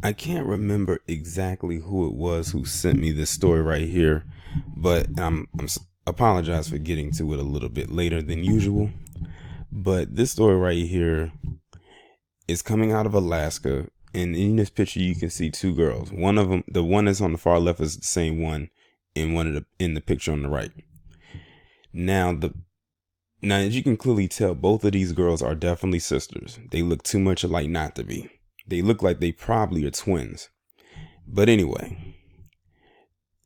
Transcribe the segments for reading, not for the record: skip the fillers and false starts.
I can't remember exactly who it was who sent me this story right here, but apologize for getting to it a little bit later than usual. But this story right here is coming out of Alaska, and in this picture you can see two girls. One of them, the one that's on the far left, is the same one in the picture on the right. Now as you can clearly tell, both of these girls are definitely sisters. They look too much alike not to be. They look like they probably are twins. But anyway,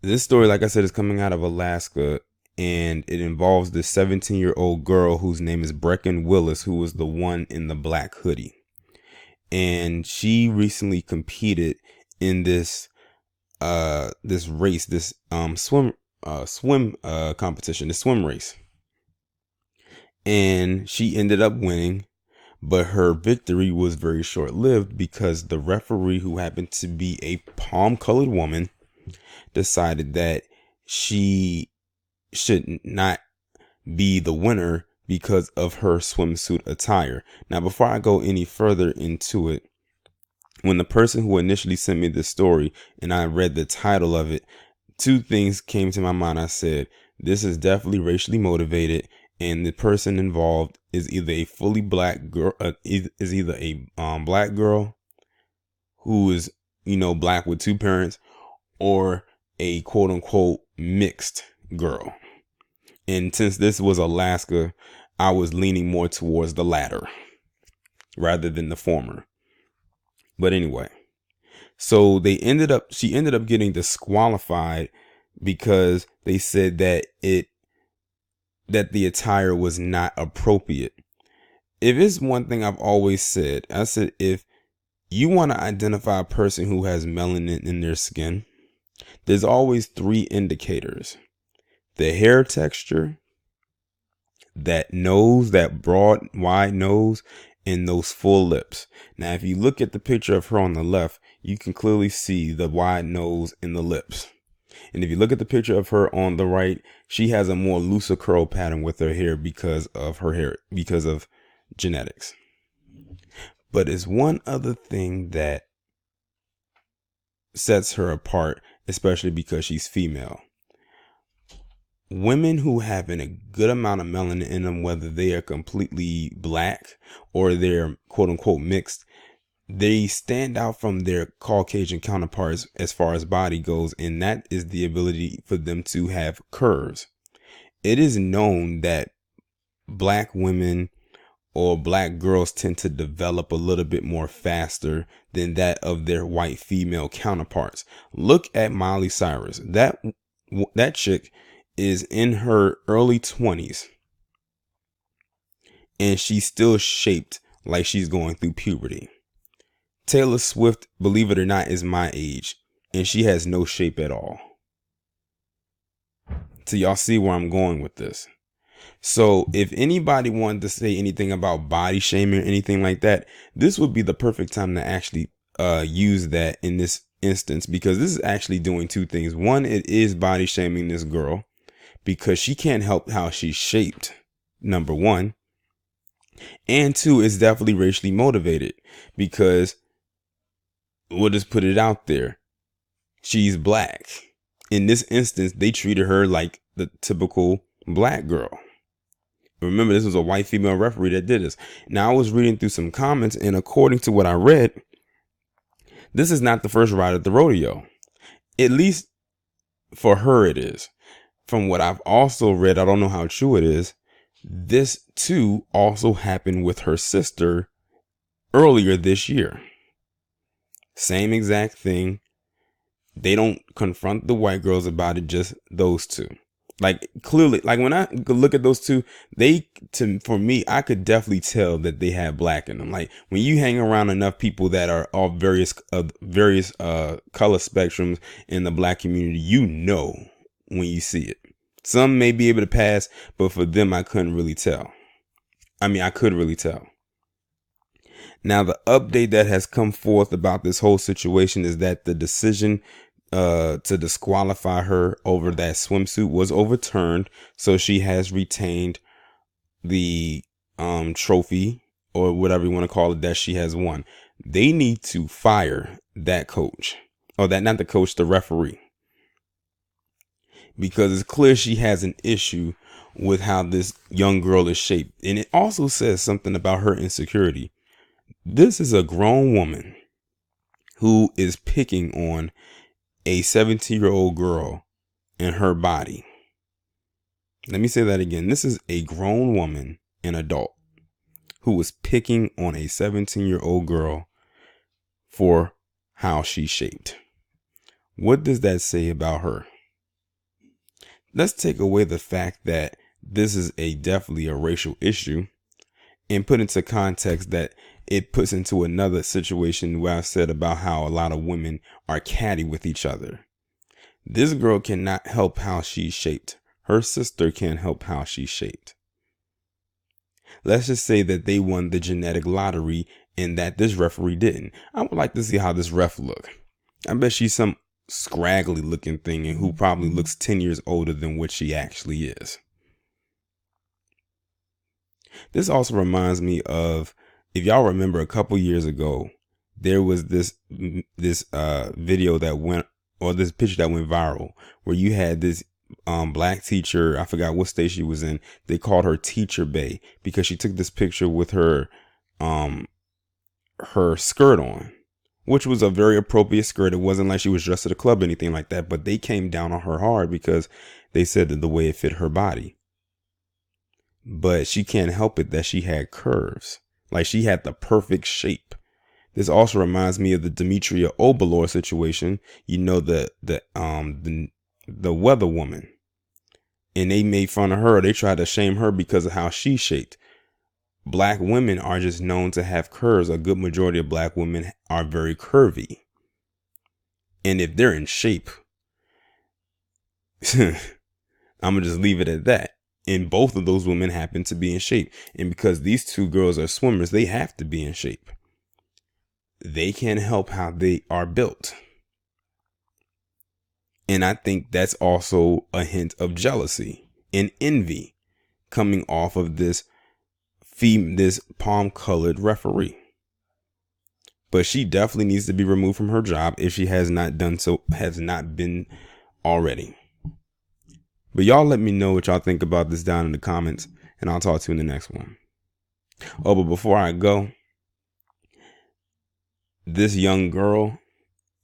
this story, like I said, is coming out of Alaska, and it involves this 17-year-old girl whose name is Brecken Willis, who was the one in the black hoodie. And she recently competed in this race, this swim competition, the swim race. And she ended up winning, but her victory was very short-lived because the referee, who happened to be a palm-colored woman, decided that she should not be the winner because of her swimsuit attire. Now, before I go any further into it, when the person who initially sent me this story and I read the title of it, two things came to my mind. I said, this is definitely racially motivated, and the person involved is either a fully black girl, black girl who is, black with two parents, or a quote unquote mixed girl. And since this was Alaska, I was leaning more towards the latter rather than the former. But anyway, so she ended up getting disqualified because they said that the attire was not appropriate. If it's one thing I've always said, I said, if you want to identify a person who has melanin in their skin, there's always three indicators: the hair texture, that nose, that broad, wide nose, and those full lips. Now, if you look at the picture of her on the left, you can clearly see the wide nose and the lips. And if you look at the picture of her on the right, she has a more looser curl pattern with her hair because of genetics. But it's one other thing that sets her apart, especially because she's female. Women who have a good amount of melanin in them, whether they are completely black or they're quote unquote mixed, they stand out from their Caucasian counterparts as far as body goes, and that is the ability for them to have curves. It is known that black women or black girls tend to develop a little bit more faster than that of their white female counterparts. Look at Miley Cyrus. That chick is in her early 20s, and she's still shaped like she's going through puberty. Taylor Swift, believe it or not, is my age, and she has no shape at all. So y'all see where I'm going with this. So if anybody wanted to say anything about body shaming or anything like that, this would be the perfect time to actually use that in this instance, because this is actually doing two things. One, it is body shaming this girl because she can't help how she's shaped, number one. And two, it's definitely racially motivated because we'll just put it out there. She's black. In this instance, they treated her like the typical black girl. Remember, this was a white female referee that did this. Now, I was reading through some comments, and according to what I read, this is not the first ride at the rodeo. At least for her, it is. From what I've also read, I don't know how true it is, this too also happened with her sister earlier this year. Same exact thing. They don't confront the white girls about it, just those two. Like, clearly, like when I look at those two, for me, I could definitely tell that they have black in them. Like when you hang around enough people that are all various color spectrums in the black community, when you see it. Some may be able to pass, but for them, I couldn't really tell. I could really tell. Now, the update that has come forth about this whole situation is that the decision to disqualify her over that swimsuit was overturned. So she has retained the trophy, or whatever you want to call it, that she has won. They need to fire that coach, or that, not the coach, the referee, because it's clear she has an issue with how this young girl is shaped. And it also says something about her insecurity. This is a grown woman who is picking on a 17-year-old girl and her body. Let me say that again. This is a grown woman, an adult, who was picking on a 17-year-old girl for how she's shaped. What does that say about her? Let's take away the fact that this is definitely a racial issue and put into context that it puts into another situation where I said about how a lot of women are catty with each other. This girl cannot help how she's shaped. Her sister can't help how she's shaped. Let's just say that they won the genetic lottery and that this referee didn't. I would like to see how this ref look. I bet she's some scraggly looking thing and who probably looks 10 years older than what she actually is. This also reminds me of, if y'all remember, a couple years ago, there was this video that went, or this picture that went viral, where you had this black teacher. I forgot what state she was in. They called her Teacher Bay because she took this picture with her skirt on, which was a very appropriate skirt. It wasn't like she was dressed at a club or anything like that, but they came down on her hard because they said that the way it fit her body. But she can't help it that she had curves. Like, she had the perfect shape. This also reminds me of the Demetria Obalor situation. You know, the weather woman. And they made fun of her. They tried to shame her because of how she's shaped. Black women are just known to have curves. A good majority of black women are very curvy. And if they're in shape, I'm going to just leave it at that. And both of those women happen to be in shape. And because these two girls are swimmers, they have to be in shape. They can't help how they are built. And I think that's also a hint of jealousy and envy coming off of this palm colored referee. But she definitely needs to be removed from her job if she has not been already. But y'all let me know what y'all think about this down in the comments, and I'll talk to you in the next one. Oh, but before I go, this young girl,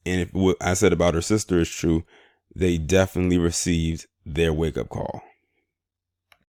and if what I said about her sister is true, they definitely received their wake-up call.